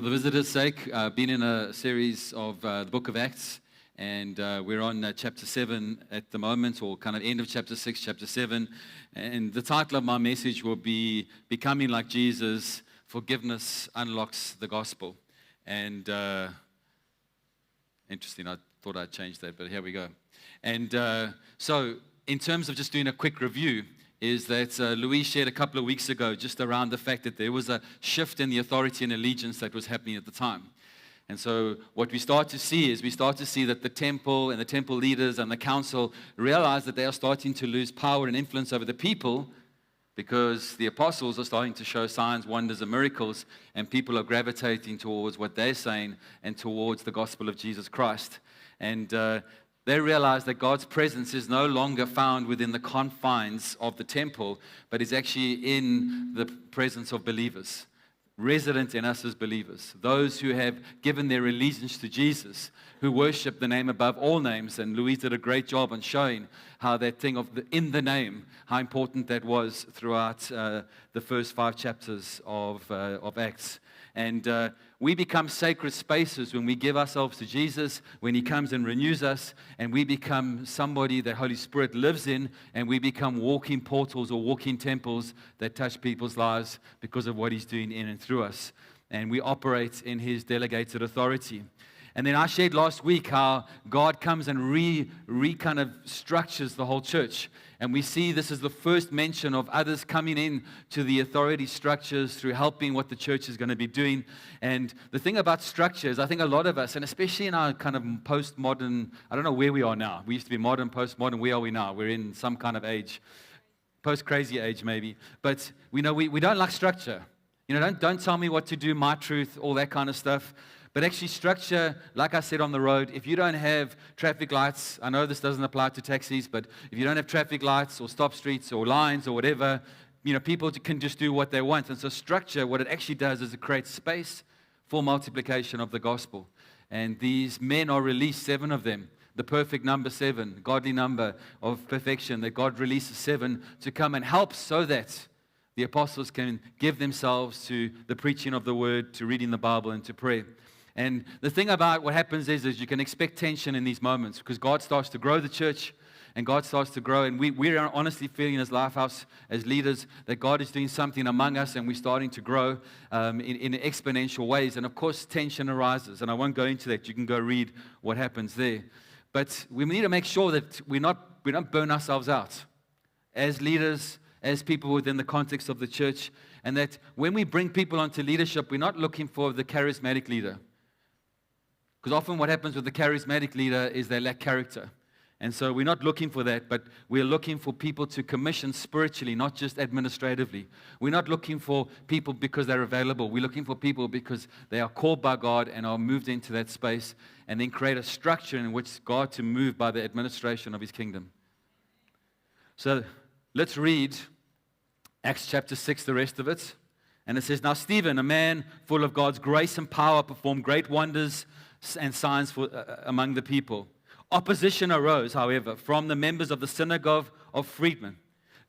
for the visitors' sake, been in a series of the book of Acts, and we're on chapter 7 at the moment, or kind of end of chapter 6, chapter 7. And the title of my message will be Becoming Like Jesus, Forgiveness Unlocks the Gospel. And interesting, I thought I'd change that, but here we go. And so in terms of just doing a quick review, is that Louise shared a couple of weeks ago just around the fact that there was a shift in the authority and allegiance that was happening at the time. And so what we start to see is that the temple and the temple leaders and the council realize that they are starting to lose power and influence over the people because the apostles are starting to show signs, wonders, and miracles, and people are gravitating towards what they're saying and towards the gospel of Jesus Christ. And they realize that God's presence is no longer found within the confines of the temple, but is actually in the presence of believers, resident in us as believers, those who have given their allegiance to Jesus, who worship the name above all names. And Louise did a great job on showing how that thing of in the name, how important that was throughout the first 5 chapters of Acts. And we become sacred spaces when we give ourselves to Jesus, when He comes and renews us, and we become somebody that Holy Spirit lives in, and we become walking portals or walking temples that touch people's lives because of what He's doing in and through us. And we operate in His delegated authority. And then I shared last week how God comes and kind of structures the whole church. And we see this is the first mention of others coming in to the authority structures through helping what the church is going to be doing. And the thing about structures, I think a lot of us, and especially in our kind of postmodern, I don't know where we are now. We used to be modern, postmodern. Where are we now? We're in some kind of age, post-crazy age maybe. But we know we don't like structure. You know, don't tell me what to do, my truth, all that kind of stuff. But actually structure, like I said on the road, if you don't have traffic lights, I know this doesn't apply to taxis, but if you don't have traffic lights or stop streets or lines or whatever, you know, people can just do what they want. And so structure, what it actually does is it creates space for multiplication of the gospel. And these men are released, 7 of them, the perfect number 7, godly number of perfection, that God releases 7 to come and help so that the apostles can give themselves to the preaching of the word, to reading the Bible, and to prayer. And the thing about what happens is you can expect tension in these moments because God starts to grow the church and God starts to grow. And we are honestly feeling as Lifehouse, as leaders, that God is doing something among us and we're starting to grow in exponential ways. And of course, tension arises. And I won't go into that. You can go read what happens there. But we need to make sure that we don't burn ourselves out as leaders, as people within the context of the church. And that when we bring people onto leadership, we're not looking for the charismatic leader. Because often what happens with the charismatic leader is they lack character. And so we're not looking for that, but we're looking for people to commission spiritually, not just administratively. We're not looking for people because they're available. We're looking for people because they are called by God and are moved into that space and then create a structure in which God to move by the administration of His kingdom. So let's read Acts chapter 6, the rest of it. And it says, "Now Stephen, a man full of God's grace and power, performed great wonders and signs among the people. Opposition arose, however, from the members of the synagogue of freedmen,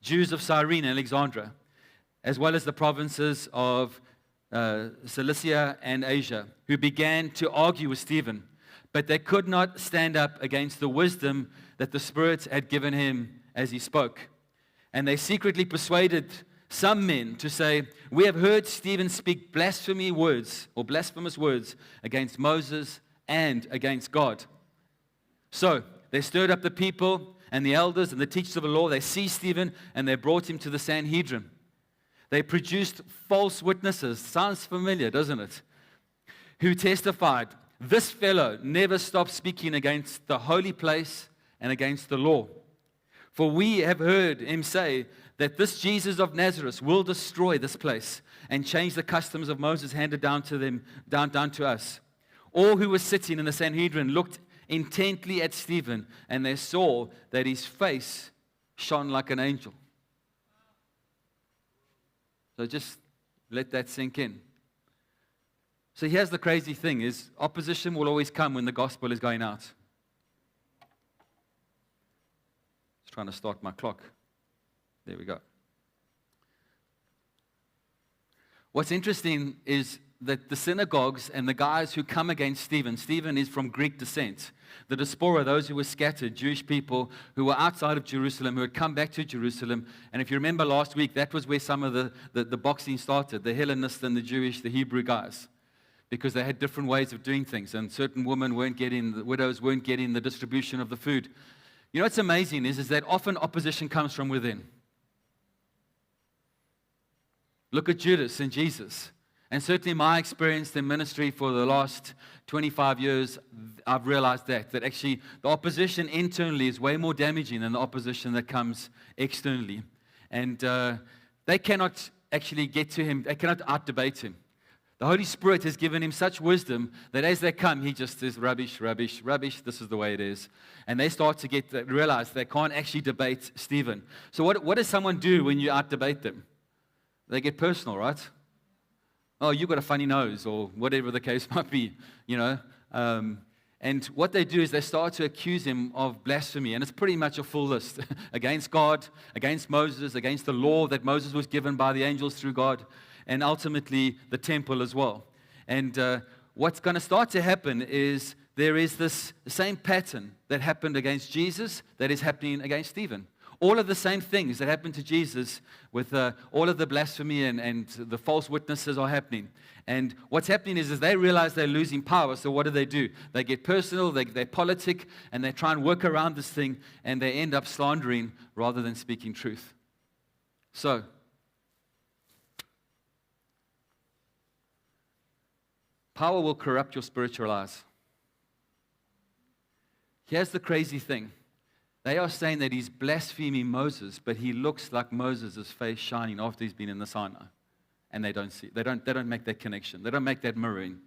Jews of Cyrene and Alexandria, as well as the provinces of Cilicia and Asia, who began to argue with Stephen, but they could not stand up against the wisdom that the Spirit had given him as he spoke. And they secretly persuaded some men to say, 'We have heard Stephen speak blasphemous words against Moses and against God.' So they stirred up the people and the elders and the teachers of the law. They seized Stephen and they brought him to the Sanhedrin. They produced false witnesses." Sounds familiar, doesn't it? "Who testified, 'This fellow never stopped speaking against the holy place and against the law. For we have heard him say that this Jesus of Nazareth will destroy this place and change the customs of Moses handed down to them, down to us.' All who were sitting in the Sanhedrin looked intently at Stephen, and they saw that his face shone like an angel." So just let that sink in. So here's the crazy thing is opposition will always come when the gospel is going out. Just trying to start my clock. There we go. What's interesting is that the synagogues and the guys who come against Stephen, Stephen is from Greek descent. The diaspora, those who were scattered, Jewish people who were outside of Jerusalem, who had come back to Jerusalem. And if you remember last week, that was where some of the boxing started, the Hellenists and the Jewish, the Hebrew guys, because they had different ways of doing things. And certain women weren't getting, the widows weren't getting the distribution of the food. You know what's amazing is that often opposition comes from within. Look at Judas and Jesus. And certainly my experience in ministry for the last 25 years, I've realized that actually the opposition internally is way more damaging than the opposition that comes externally. And they cannot actually get to him. They cannot out-debate him. The Holy Spirit has given him such wisdom that as they come, he just says, rubbish, rubbish, rubbish, this is the way it is. And they start to realize they can't actually debate Stephen. So what does someone do when you out-debate them? They get personal, right? Oh, you've got a funny nose, or whatever the case might be, you know. And what they do is they start to accuse him of blasphemy, and it's pretty much a full list against God, against Moses, against the law that Moses was given by the angels through God, and ultimately the temple as well. And what's going to start to happen is there is this same pattern that happened against Jesus that is happening against Stephen. All of the same things that happened to Jesus with all of the blasphemy and the false witnesses are happening. And what's happening is they realize they're losing power, so what do? They get personal, they politic, and they try and work around this thing, and they end up slandering rather than speaking truth. So, power will corrupt your spiritual eyes. Here's the crazy thing. They are saying that he's blaspheming Moses, but he looks like Moses' face shining after he's been in the Sinai. And they don't see, they don't make that connection. They don't make that mirroring.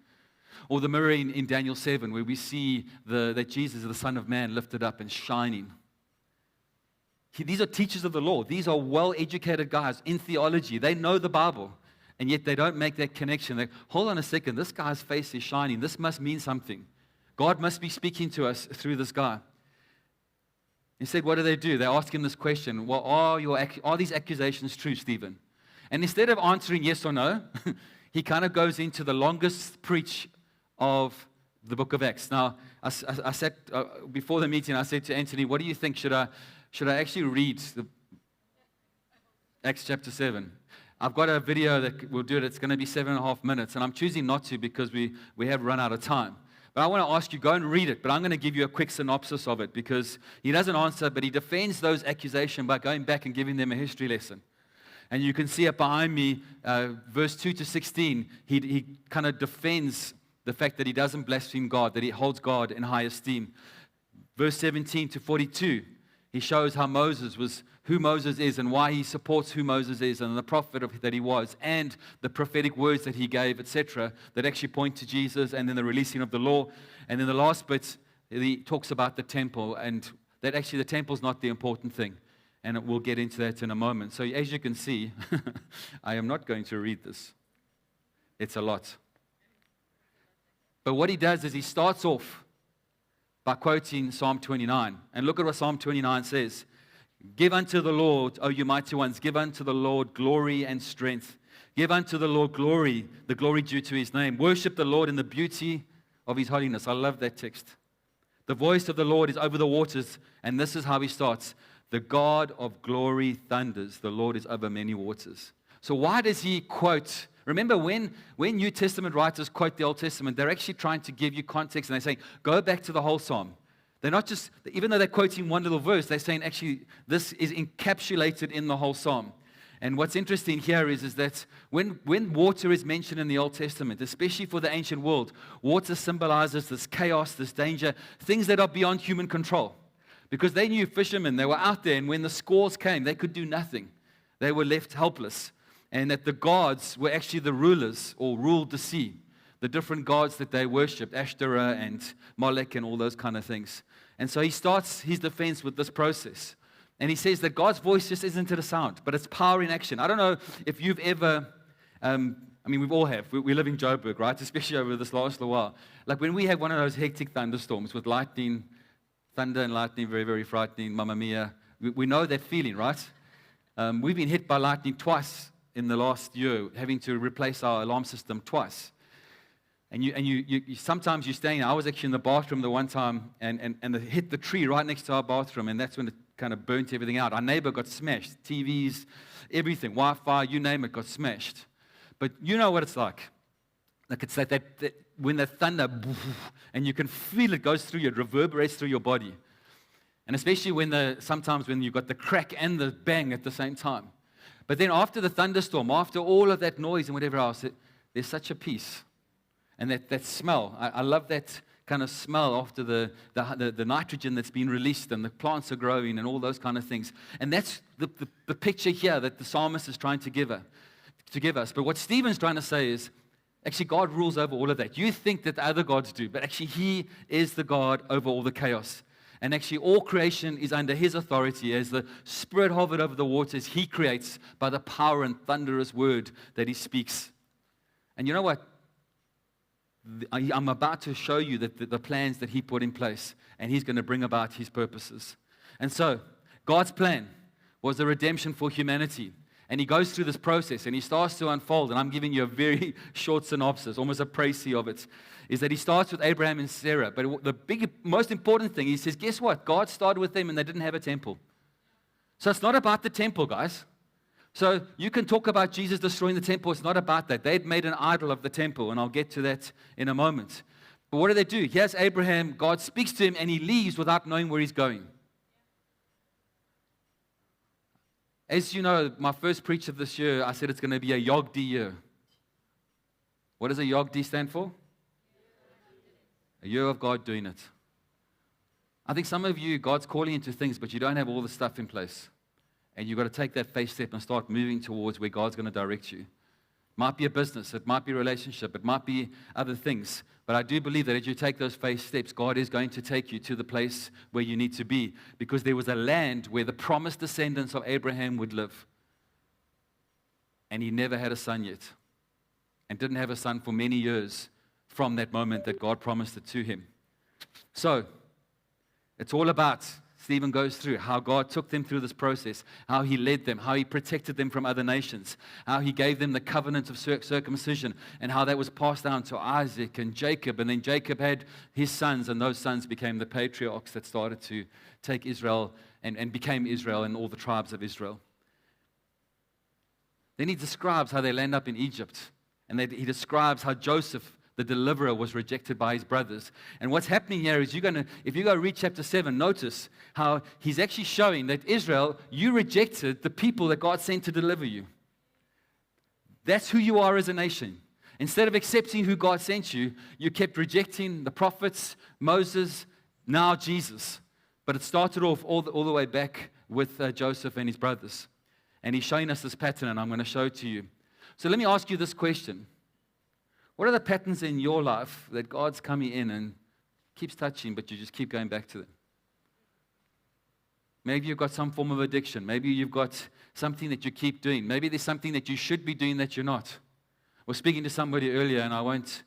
Or the mirroring in Daniel 7, where we see that Jesus is the Son of Man lifted up and shining. These are teachers of the law. These are well-educated guys in theology. They know the Bible. And yet they don't make that connection. They hold on a second, this guy's face is shining. This must mean something. God must be speaking to us through this guy. Instead, what do? They ask him this question, well, are these accusations true, Stephen? And instead of answering yes or no, he kind of goes into the longest preach of the book of Acts. Now, I sat, before the meeting, I said to Anthony, what do you think? Should I actually read Acts chapter 7? I've got a video that will do it. It's going to be 7.5 minutes, and I'm choosing not to because we have run out of time. But I want to ask you, go and read it, but I'm going to give you a quick synopsis of it because he doesn't answer, but he defends those accusations by going back and giving them a history lesson. And you can see it behind me, verse 2 to 16, he kind of defends the fact that he doesn't blaspheme God, that he holds God in high esteem. Verse 17 to 42, he shows how who Moses is and why he supports who Moses is and the prophet that he was and the prophetic words that he gave, etc., that actually point to Jesus and then the releasing of the law. And then the last bit, he talks about the temple and that actually the temple's not the important thing. And we'll get into that in a moment. So as you can see, I am not going to read this. It's a lot. But what he does is he starts off by quoting Psalm 29. And look at what Psalm 29 says. Give unto the Lord, O you mighty ones, give unto the Lord glory and strength. Give unto the Lord glory, the glory due to his name. Worship the Lord in the beauty of his holiness. I love that text. The voice of the Lord is over the waters, and this is how he starts. The God of glory thunders. The Lord is over many waters. So why does he quote? Remember, when New Testament writers quote the Old Testament, they're actually trying to give you context, and they're saying, go back to the whole psalm. They're not just, even though they're quoting one little verse, they're saying, actually, this is encapsulated in the whole psalm. And what's interesting here is that when water is mentioned in the Old Testament, especially for the ancient world, water symbolizes this chaos, this danger, things that are beyond human control. Because they knew fishermen, they were out there, and when the squalls came, they could do nothing. They were left helpless. And that the gods were actually the rulers, or ruled the sea. The different gods that they worshipped, Ashtoreth and Molech and all those kind of things. And so he starts his defense with this process. And he says that God's voice just isn't a sound, but it's power in action. I don't know if you've ever, we all have. We live in Joburg, right? Especially over this last little while. Like when we have one of those hectic thunderstorms with lightning, thunder and lightning, very, very frightening, mamma mia. We know that feeling, right? We've been hit by lightning twice in the last year, having to replace our alarm system twice. And sometimes you're staying. I was actually in the bathroom the one time, and it hit the tree right next to our bathroom, and that's when it kind of burnt everything out. Our neighbor got smashed. TVs, everything, Wi-Fi, you name it, got smashed. But you know what it's like. Like it's like that when the thunder, and you can feel it goes through you, it reverberates through your body. And especially sometimes when you've got the crack and the bang at the same time. But then after the thunderstorm, after all of that noise and whatever else, there's such a peace. And that smell, I love that kind of smell after the nitrogen that's been released and the plants are growing and all those kind of things. And that's the picture here that the psalmist is trying to give us. But what Stephen's trying to say is, actually God rules over all of that. You think that the other gods do, but actually He is the God over all the chaos. And actually all creation is under His authority. As the Spirit hovered over the waters, He creates by the power and thunderous word that He speaks. And you know what? I'm about to show you the plans that He put in place, and He's going to bring about His purposes. And so, God's plan was the redemption for humanity. And He goes through this process, and He starts to unfold, and I'm giving you a very short synopsis, almost a précis of it, is that He starts with Abraham and Sarah. But the most important thing, He says, guess what? God started with them, and they didn't have a temple. So it's not about the temple, guys. So you can talk about Jesus destroying the temple. It's not about that. They'd made an idol of the temple, and I'll get to that in a moment. But what do? Here's Abraham. God speaks to him, and he leaves without knowing where he's going. As you know, my first preach of this year, I said it's going to be a Yogdi year. What does a Yogdi stand for? A year of God doing it. I think some of you, God's calling you into things, but you don't have all the stuff in place. And you've got to take that faith step and start moving towards where God's going to direct you. It might be a business, it might be a relationship, it might be other things. But I do believe that as you take those faith steps, God is going to take you to the place where you need to be. Because there was a land where the promised descendants of Abraham would live. And he never had a son yet. And didn't have a son for many years from that moment that God promised it to him. So, it's all about, Stephen goes through how God took them through this process, how He led them, how He protected them from other nations, how He gave them the covenant of circumcision, and how that was passed down to Isaac and Jacob. And then Jacob had his sons, and those sons became the patriarchs that started to take Israel and became Israel and all the tribes of Israel. Then he describes how they land up in Egypt, and he describes how Joseph, the deliverer, was rejected by his brothers. And what's happening here is if you go read chapter 7, notice how he's actually showing that Israel, you rejected the people that God sent to deliver you. That's who you are as a nation. Instead of accepting who God sent you, you kept rejecting the prophets, Moses, now Jesus. But it started off all the way back with Joseph and his brothers. And he's showing us this pattern, and I'm going to show it to you. So let me ask you this question. What are the patterns in your life that God's coming in and keeps touching, but you just keep going back to them? Maybe you've got some form of addiction. Maybe you've got something that you keep doing. Maybe there's something that you should be doing that you're not. I was speaking to somebody earlier, and I won't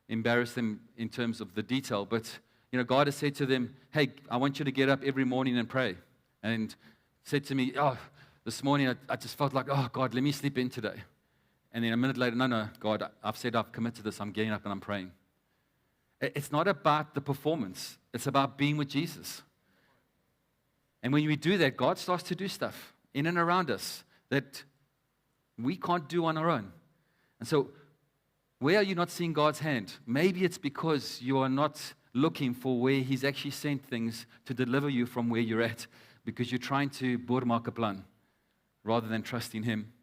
embarrass them in terms of the detail, but God has said to them, hey, I want you to get up every morning and pray. And said to me, this morning I just felt like, God, let me sleep in today. And then a minute later, no, God, I've committed to this. I'm getting up and I'm praying. It's not about the performance. It's about being with Jesus. And when we do that, God starts to do stuff in and around us that we can't do on our own. And so, where are you not seeing God's hand? Maybe it's because you are not looking for where He's actually sent things to deliver you from where you're at, because you're trying to boormaak 'n plan rather than trusting Him.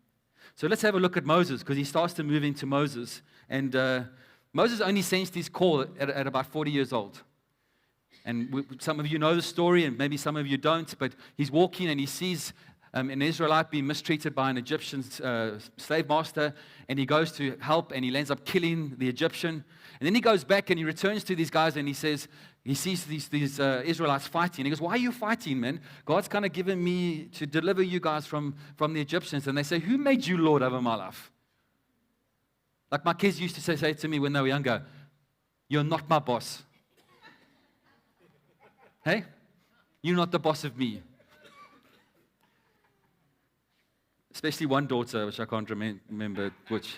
So let's have a look at Moses, because he starts to move into Moses. And Moses only sensed his call at about 40 years old. And some of you know the story, and maybe some of you don't, but he's walking and he sees an Israelite being mistreated by an Egyptian slave master, and he goes to help, and he ends up killing the Egyptian. And then he goes back and he returns to these guys, and he says, he sees these Israelites fighting. He goes, why are you fighting, man? God's kind of given me to deliver you guys from the Egyptians. And they say, who made you Lord over my life? Like my kids used to say to me when they were younger, you're not my boss. Hey? You're not the boss of me. Especially one daughter, which I can't remember which.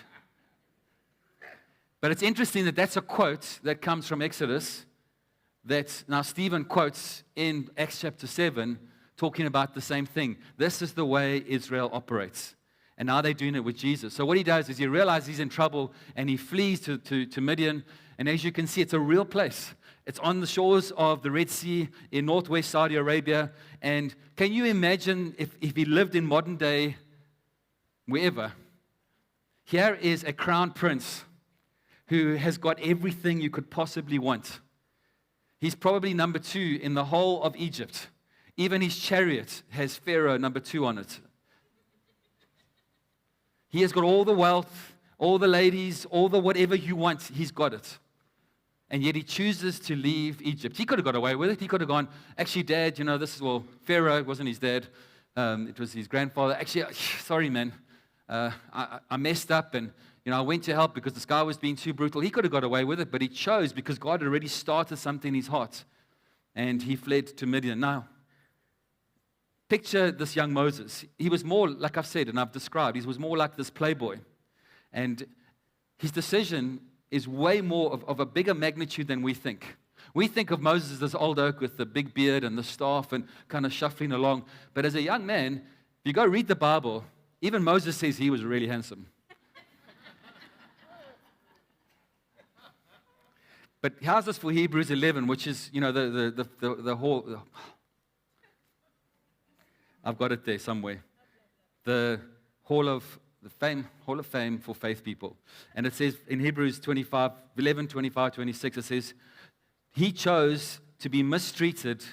But it's interesting that that's a quote that comes from Exodus that now Stephen quotes in Acts chapter 7, talking about the same thing. This is the way Israel operates. And now they're doing it with Jesus. So what he does is he realizes he's in trouble and he flees to Midian. And as you can see, it's a real place. It's on the shores of the Red Sea in northwest Saudi Arabia. And can you imagine if he lived in modern day, wherever? Here is a crown prince who has got everything you could possibly want. He's probably number 2 in the whole of Egypt. Even his chariot has Pharaoh number 2 on it. He has got all the wealth, all the ladies, all the whatever you want, he's got it. And yet he chooses to leave Egypt. He could have got away with it. He could have gone, actually, Dad, Pharaoh wasn't his dad. It was his grandfather. Actually, sorry, man. I messed up and, I went to help because this guy was being too brutal. He could have got away with it, but he chose because God had already started something in his heart. And he fled to Midian. Now, picture this young Moses. He was more, like I've said and I've described, he was more like this playboy. And his decision is way more of a bigger magnitude than we think. We think of Moses as this old oak with the big beard and the staff and kind of shuffling along. But as a young man, if you go read the Bible, even Moses says he was really handsome. But how's this for Hebrews 11, which is, the whole... I've got it there somewhere. The Hall of Fame for faith people. And it says in Hebrews 11, 25, 26, it says, he chose to be mistreated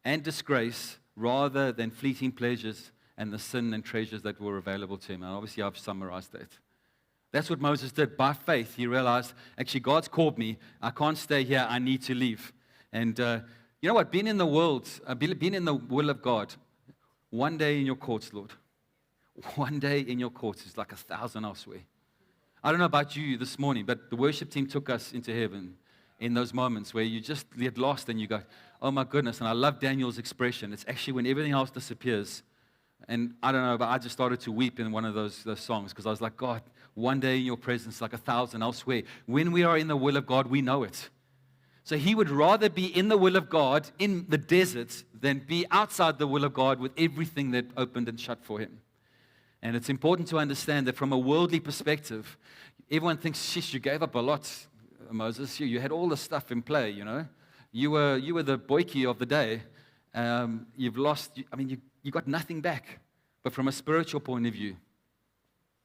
and disgrace rather than fleeting pleasures and the sin and treasures that were available to him. And obviously I've summarized that. That's what Moses did. By faith, he realized, actually, God's called me. I can't stay here. I need to leave. And you know what? Being in the world, being in the will of God, one day in your courts, Lord, one day in your courts is like 1,000 elsewhere. I don't know about you this morning, but the worship team took us into heaven in those moments where you just get lost and you go, oh my goodness. And I love Daniel's expression. It's actually when everything else disappears. And I don't know, but I just started to weep in one of those songs because I was like, God, one day in your presence like 1,000 elsewhere. When we are in the will of God, we know it. So he would rather be in the will of God in the desert than be outside the will of God with everything that opened and shut for him. And it's important to understand that from a worldly perspective, everyone thinks, shish, you gave up a lot, Moses. You had all the stuff in play, You were the boykie of the day. You've lost, you got nothing back. But from a spiritual point of view,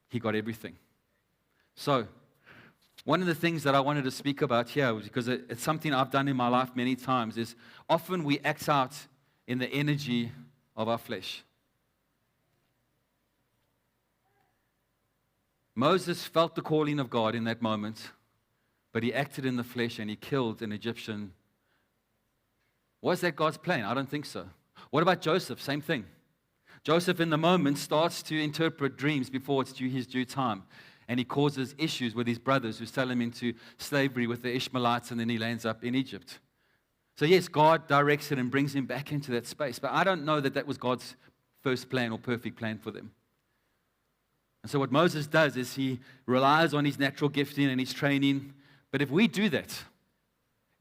he got everything. So, one of the things that I wanted to speak about here, because it's something I've done in my life many times, is often we act out in the energy of our flesh. Moses felt the calling of God in that moment, but he acted in the flesh and he killed an Egyptian. Was that God's plan? I don't think so. What about Joseph? Same thing. Joseph in the moment starts to interpret dreams before it's his due time. And he causes issues with his brothers who sell him into slavery with the Ishmaelites, and then he lands up in Egypt. So yes, God directs it and brings him back into that space. But I don't know that that was God's first plan or perfect plan for them. And so what Moses does is he relies on his natural gifting and his training. But if we do that,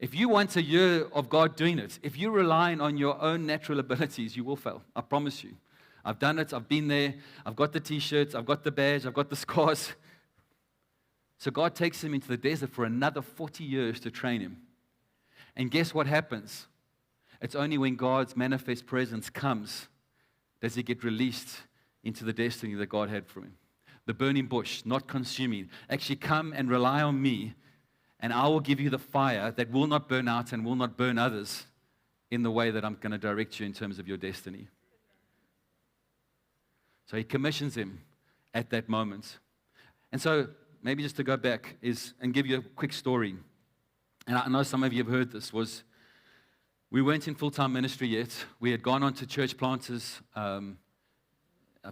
if you want a year of God doing it, if you're relying on your own natural abilities, you will fail. I promise you. I've done it. I've been there. I've got the T-shirts. I've got the badge. I've got the scars. So God takes him into the desert for another 40 years to train him. And guess what happens? It's only when God's manifest presence comes does he get released into the destiny that God had for him. The burning bush, not consuming. Actually, come and rely on me, and I will give you the fire that will not burn out and will not burn others in the way that I'm going to direct you in terms of your destiny. So he commissions him at that moment. And so, maybe just to go back and give you a quick story. And I know some of you have heard this, we weren't in full-time ministry yet. We had gone on to church planters.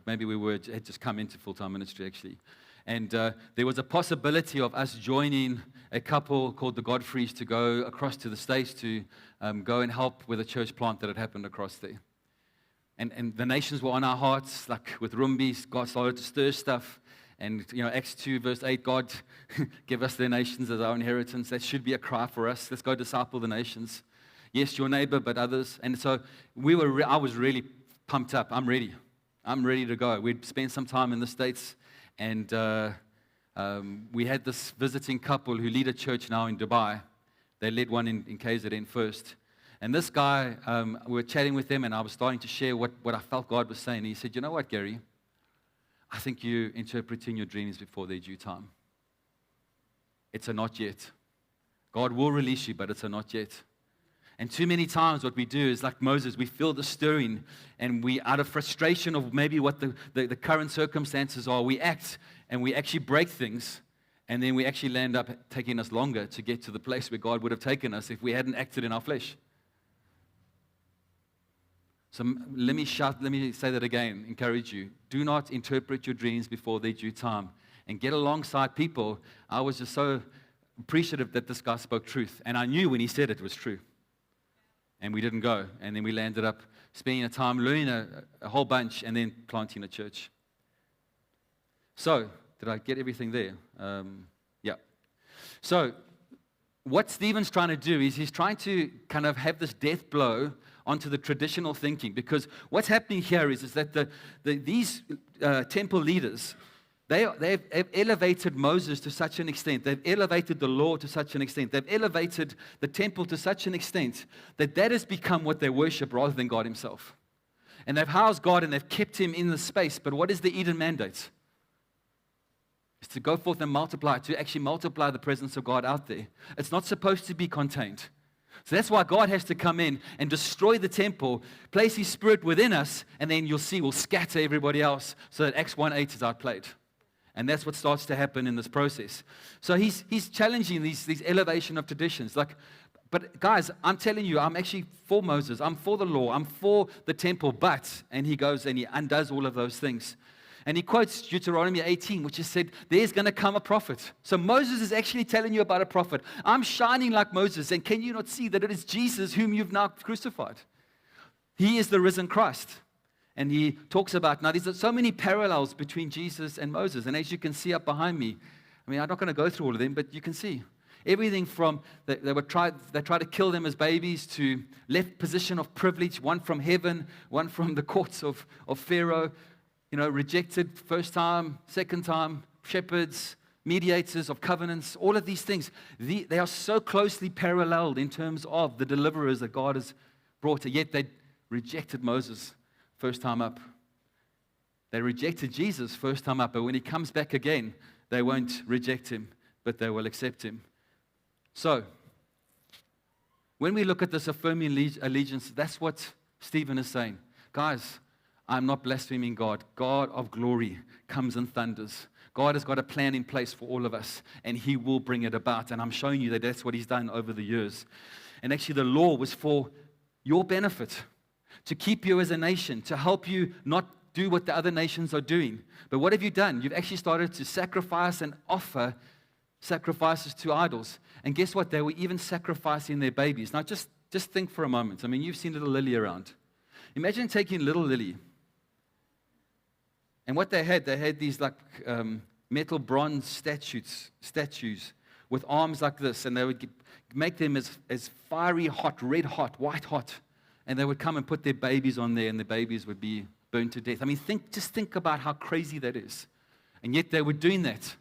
Maybe had just come into full-time ministry, actually. And there was a possibility of us joining a couple called the Godfreys to go across to the States to go and help with a church plant that had happened across there. And the nations were on our hearts, like with Rumbies. God started to stir stuff. And, Acts 2, verse 8, God, give us their nations as our inheritance. That should be a cry for us. Let's go disciple the nations. Yes, your neighbor, but others. And so I was really pumped up. I'm ready. I'm ready to go. We'd spent some time in the States, and we had this visiting couple who lead a church now in Dubai. They led one in KZN first. And this guy, we were chatting with him, and I was starting to share what I felt God was saying. And he said, you know what, Gary? I think you're interpreting your dreams before their due time. It's a not yet. God will release you, but it's a not yet. And too many times what we do is like Moses, we feel the stirring, and we, out of frustration of maybe what the current circumstances are, we act, and we actually break things, and then we actually land up taking us longer to get to the place where God would have taken us if we hadn't acted in our flesh. So let me say that again, encourage you. Do not interpret your dreams before their due time. And get alongside people. I was just so appreciative that this guy spoke truth. And I knew when he said it was true. And we didn't go. And then we landed up spending a time learning a whole bunch and then planting a church. So, did I get everything there? Yeah. So, what Stephen's trying to do is he's trying to kind of have this death blow onto the traditional thinking, because what's happening here is that these temple leaders, they've elevated Moses to such an extent, they've elevated the law to such an extent, they've elevated the temple to such an extent that has become what they worship rather than God himself. And they've housed God and they've kept him in the space. But what is the Eden mandate? It's to go forth and multiply, to actually multiply the presence of God out there. It's not supposed to be contained. So that's why God has to come in and destroy the temple, place his spirit within us, and then you'll see we'll scatter everybody else so that Acts 1:8 is outplayed. And that's what starts to happen in this process. So he's challenging these elevation of traditions. But guys, I'm telling you, I'm actually for Moses. I'm for the law. I'm for the temple. And he goes and he undoes all of those things. And he quotes Deuteronomy 18, which has said, there's going to come a prophet. So Moses is actually telling you about a prophet. I'm shining like Moses, and can you not see that it is Jesus whom you've now crucified? He is the risen Christ. And he talks about, now there's so many parallels between Jesus and Moses. And as you can see up behind me, I mean, I'm not going to go through all of them, but you can see. Everything from, they tried to kill them as babies, to left position of privilege, one from heaven, one from the courts of Pharaoh. Rejected first time, second time, shepherds, mediators of covenants, all of these things. They are so closely paralleled in terms of the deliverers that God has brought. Yet they rejected Moses first time up. They rejected Jesus first time up. But when he comes back again, they won't reject him, but they will accept him. So, when we look at this affirming allegiance, that's what Stephen is saying. Guys, I'm not blaspheming God. God of glory comes and thunders. God has got a plan in place for all of us, and he will bring it about. And I'm showing you that that's what he's done over the years. And actually, the law was for your benefit, to keep you as a nation, to help you not do what the other nations are doing. But what have you done? You've actually started to sacrifice and offer sacrifices to idols. And guess what? They were even sacrificing their babies. Now, just think for a moment. I mean, you've seen little Lily around. Imagine taking little Lily. And what they had these metal bronze statues with arms like this, and they would make them as fiery hot, red hot, white hot, and they would come and put their babies on there, and the babies would be burned to death. I mean, just think about how crazy that is. And yet they were doing that.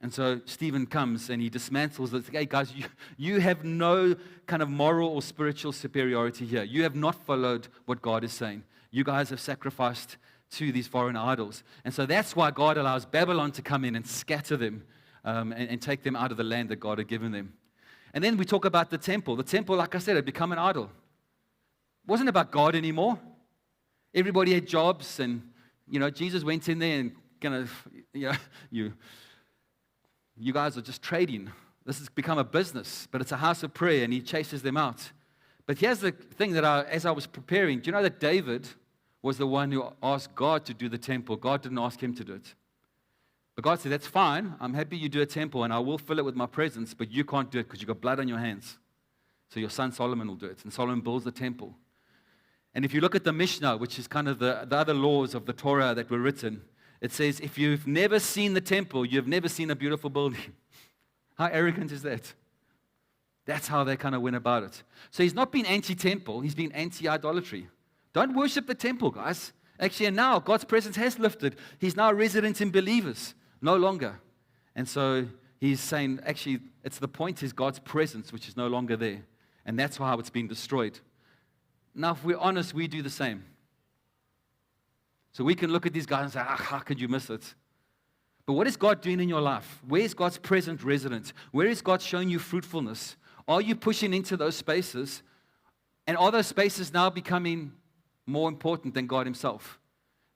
And so Stephen comes and he dismantles it. Hey guys, you have no kind of moral or spiritual superiority here. You have not followed what God is saying. You guys have sacrificed to these foreign idols. And so that's why God allows Babylon to come in and scatter them and take them out of the land that God had given them. And then we talk about the temple. The temple, like I said, had become an idol. It wasn't about God anymore. Everybody had jobs, and, Jesus went in there and kind of, you guys are just trading. This has become a business, but it's a house of prayer, and he chases them out. But here's the thing that as I was preparing, do you know that David was the one who asked God to do the temple? God didn't ask him to do it. But God said, that's fine. I'm happy you do a temple, and I will fill it with my presence, but you can't do it because you've got blood on your hands. So your son Solomon will do it. And Solomon builds the temple. And if you look at the Mishnah, which is kind of the other laws of the Torah that were written, It says, if you've never seen the temple, you've never seen a beautiful building. How arrogant is that? That's how they kind of went about it. So he's not been anti-temple, he's been anti-idolatry. Don't worship the temple, guys. Actually, and now God's presence has lifted. He's now resident in believers, no longer. And so he's saying, actually, it's the point is God's presence, which is no longer there. And that's how it's been destroyed. Now, if we're honest, we do the same. So we can look at these guys and say, how could you miss it? But what is God doing in your life? Where is God's present residence? Where is God showing you fruitfulness? Are you pushing into those spaces? And are those spaces now becoming more important than God himself?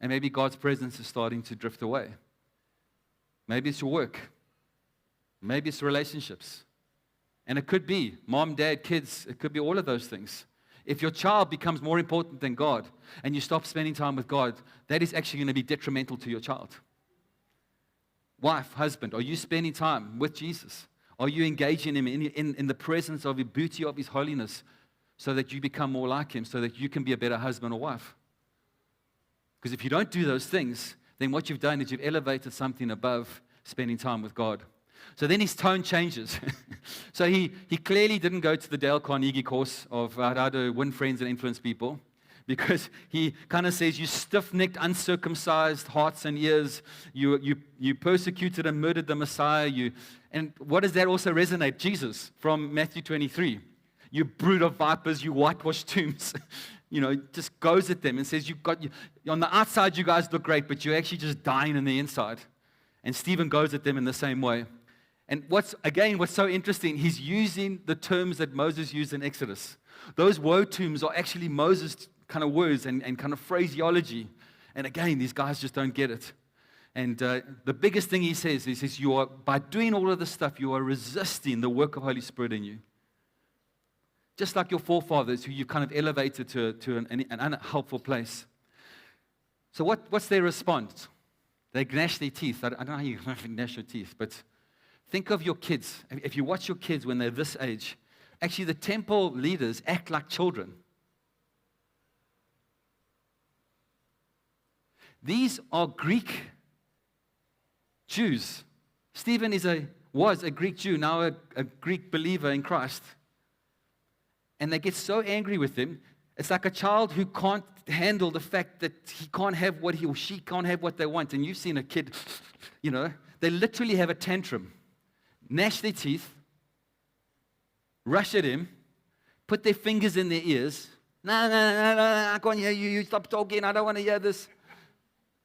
And maybe God's presence is starting to drift away. Maybe it's your work. Maybe it's relationships. And it could be mom, dad, kids. It could be all of those things. If your child becomes more important than God and you stop spending time with God, that is actually going to be detrimental to your child. Wife, husband, are you spending time with Jesus? Are you engaging him in the presence of the beauty of his holiness so that you become more like him, so that you can be a better husband or wife? Because if you don't do those things, then what you've done is you've elevated something above spending time with God. So then his tone changes. So he clearly didn't go to the Dale Carnegie course of how to win friends and influence people, because he kind of says, you stiff-necked, uncircumcised hearts and ears, you persecuted and murdered the Messiah. And what does that also resonate? Jesus from Matthew 23. You brood of vipers, you whitewashed tombs. Just goes at them and says, on the outside you guys look great, but you're actually just dying on the inside. And Stephen goes at them in the same way. And what's so interesting, he's using the terms that Moses used in Exodus. Those woe tombs are actually Moses' kind of words and kind of phraseology. And again, these guys just don't get it. And the biggest thing he says is by doing all of this stuff, you are resisting the work of Holy Spirit in you. Just like your forefathers, who you've kind of elevated to an unhelpful place. So what's their response? They gnash their teeth. I don't know how you gnash your teeth, but think of your kids. If you watch your kids when they're this age, actually the temple leaders act like children. These are Greek Jews. Stephen was a Greek Jew, now a Greek believer in Christ. And they get so angry with him. It's like a child who can't handle the fact that he can't have what he or she can't have what they want. And you've seen a kid, they literally have a tantrum, gnash their teeth, rush at him, put their fingers in their ears. No, I can't hear you. You stop talking. I don't want to hear this.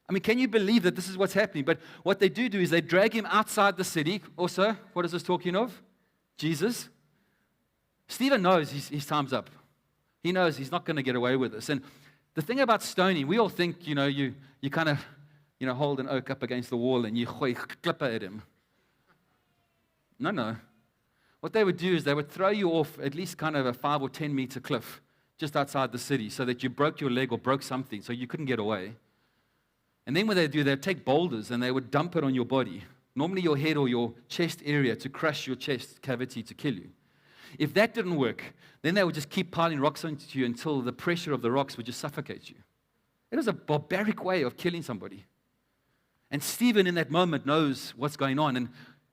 I mean, can you believe that this is what's happening? But what they do is they drag him outside the city. Also, what is this talking of? Jesus. Stephen knows his time's up. He knows he's not going to get away with this. And the thing about stoning, we all think, you kind of, hold an oak up against the wall and you gooi klippe at him. No. What they would do is they would throw you off at least kind of a 5 or 10 meter cliff just outside the city so that you broke your leg or broke something so you couldn't get away. And then what they do, they'd take boulders and they would dump it on your body, normally your head or your chest area, to crush your chest cavity to kill you. If that didn't work, then they would just keep piling rocks onto you until the pressure of the rocks would just suffocate you. It was a barbaric way of killing somebody. And Stephen in that moment knows what's going on. And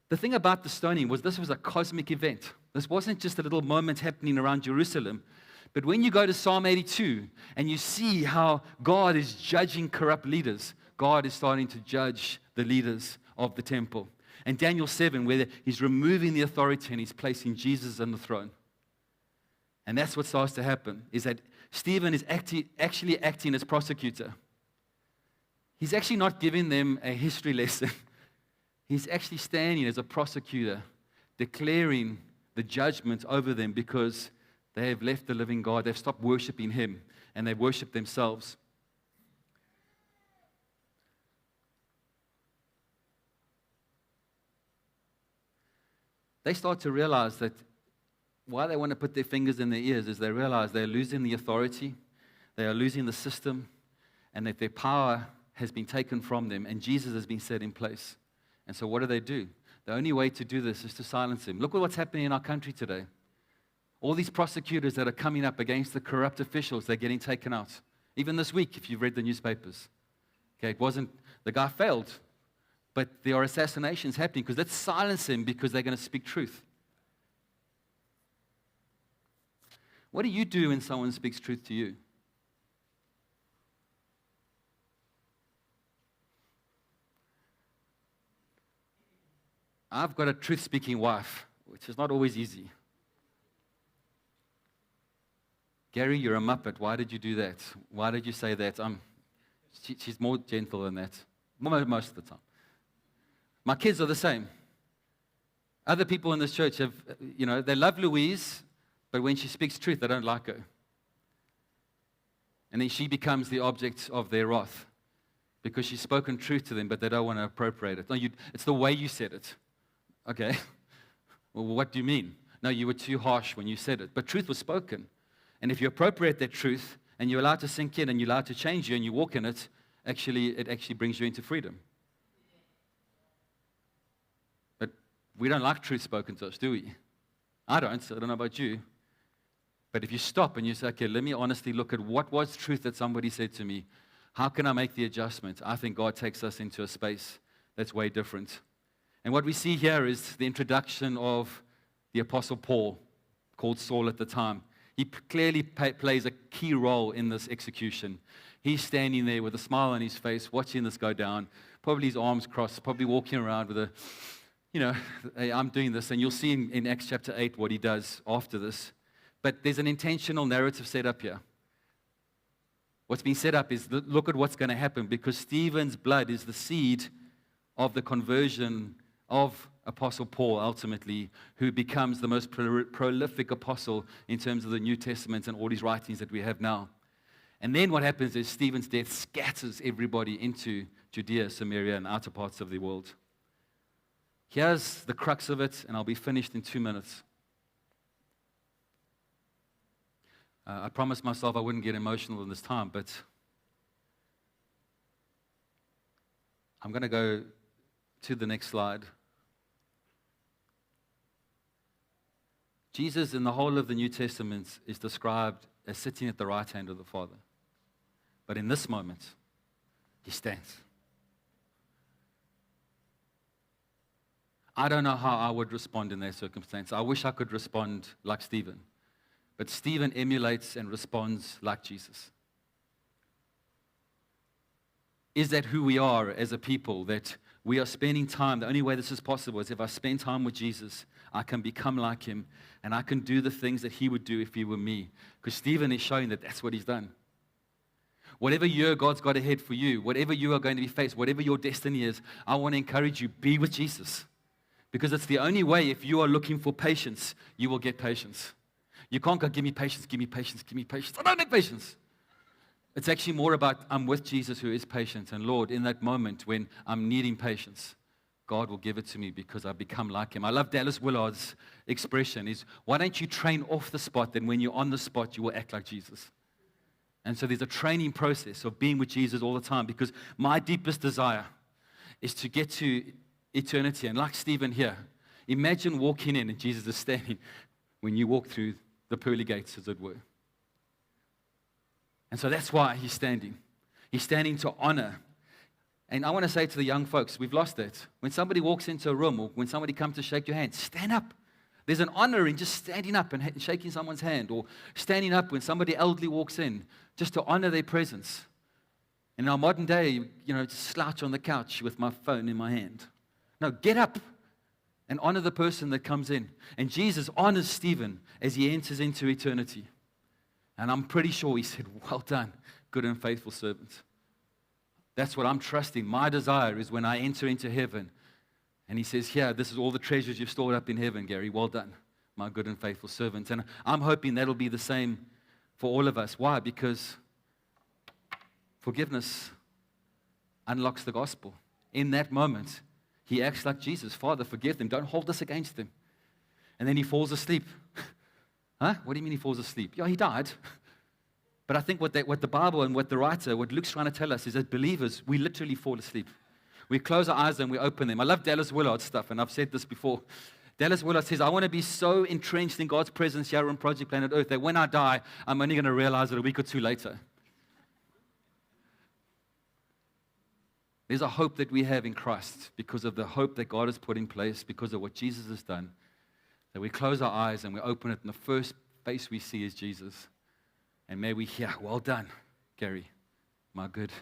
the thing about the stoning was this was a cosmic event. This wasn't just a little moment happening around Jerusalem. But when you go to Psalm 82 and you see how God is judging corrupt leaders, God is starting to judge the leaders of the temple. And Daniel 7, where he's removing the authority and he's placing Jesus on the throne. And that's what starts to happen, is that Stephen is actually acting as prosecutor. He's actually not giving them a history lesson. He's actually standing as a prosecutor, declaring the judgment over them because they have left the living God. They've stopped worshiping him and they've worshiped themselves. They start to realize that why they want to put their fingers in their ears is they realize they're losing the authority, they are losing the system, and that their power has been taken from them, and Jesus has been set in place. And so what do? The only way to do this is to silence him. Look at what's happening in our country today. All these prosecutors that are coming up against the corrupt officials, they're getting taken out. Even this week, if you've read the newspapers. Okay, The guy failed, but there are assassinations happening because let's silence him because they're going to speak truth. What do you do when someone speaks truth to you? I've got a truth-speaking wife, which is not always easy. Gary, you're a muppet. Why did you do that? Why did you say that? She's more gentle than that, most of the time. My kids are the same. Other people in this church have, they love Louise, but when she speaks truth, they don't like her. And then she becomes the object of their wrath because she's spoken truth to them, but they don't want to appropriate it. No, it's the way you said it. Okay. Well, what do you mean? No, you were too harsh when you said it. But truth was spoken. And if you appropriate that truth and you're allowed to sink in and you're allowed to change you and you walk in it, it actually brings you into freedom. But we don't like truth spoken to us, do we? I don't. So I don't know about you. But if you stop and you say, okay, let me honestly look at what was truth that somebody said to me. How can I make the adjustment? I think God takes us into a space that's way different. And what we see here is the introduction of the Apostle Paul, called Saul at the time. He clearly plays a key role in this execution. He's standing there with a smile on his face, watching this go down, probably his arms crossed, probably walking around with hey, I'm doing this. And you'll see in Acts chapter 8 what he does after this. But there's an intentional narrative set up here. What's being set up is look at what's going to happen, because Stephen's blood is the seed of the conversion of Apostle Paul, ultimately, who becomes the most prolific apostle in terms of the New Testament and all these writings that we have now. And then what happens is Stephen's death scatters everybody into Judea, Samaria, and outer parts of the world. Here's the crux of it, and I'll be finished in 2 minutes. I promised myself I wouldn't get emotional in this time, but I'm going to go to the next slide. Jesus, in the whole of the New Testament, is described as sitting at the right hand of the Father. But in this moment, he stands. I don't know how I would respond in that circumstance. I wish I could respond like Stephen. But Stephen emulates and responds like Jesus. Is that who we are as a people, that we are spending time? The only way this is possible is if I spend time with Jesus, I can become like him, and I can do the things that he would do if he were me. Because Stephen is showing that that's what he's done. Whatever year God's got ahead for you, whatever you are going to be faced, whatever your destiny is, I want to encourage you, be with Jesus. Because it's the only way, if you are looking for patience, you will get patience. You can't go, give me patience, give me patience, give me patience. I don't need patience. It's actually more about I'm with Jesus who is patient. And Lord, in that moment when I'm needing patience, God will give it to me because I become like him. I love Dallas Willard's expression is, why don't you train off the spot, then when you're on the spot, you will act like Jesus. And so there's a training process of being with Jesus all the time, because my deepest desire is to get to eternity. And like Stephen here, imagine walking in and Jesus is standing when you walk through the pearly gates, as it were. And so that's why he's standing. He's standing to honor. And I want to say to the young folks, we've lost it. When somebody walks into a room or when somebody comes to shake your hand, stand up. There's an honor in just standing up and shaking someone's hand, or standing up when somebody elderly walks in, just to honor their presence. In our modern day, just slouch on the couch with my phone in my hand. No, get up and honor the person that comes in. And Jesus honors Stephen as he enters into eternity. And I'm pretty sure he said, well done, good and faithful servant. That's what I'm trusting. My desire is when I enter into heaven, and he says, here, this is all the treasures you've stored up in heaven, Gary. Well done, my good and faithful servant. And I'm hoping that'll be the same for all of us. Why? Because forgiveness unlocks the gospel. In that moment, he acts like Jesus. Father, forgive them. Don't hold this against them. And then he falls asleep. Huh? What do you mean he falls asleep? Yeah, he died. But I think what the Bible and what Luke's trying to tell us is that believers, we literally fall asleep. We close our eyes and we open them. I love Dallas Willard's stuff, and I've said this before. Dallas Willard says, I want to be so entrenched in God's presence here on Project Planet Earth that when I die, I'm only going to realize it a week or two later. There's a hope that we have in Christ because of the hope that God has put in place, because of what Jesus has done, that we close our eyes and we open it, and the first face we see is Jesus. And may we hear, well done, Gary, my good.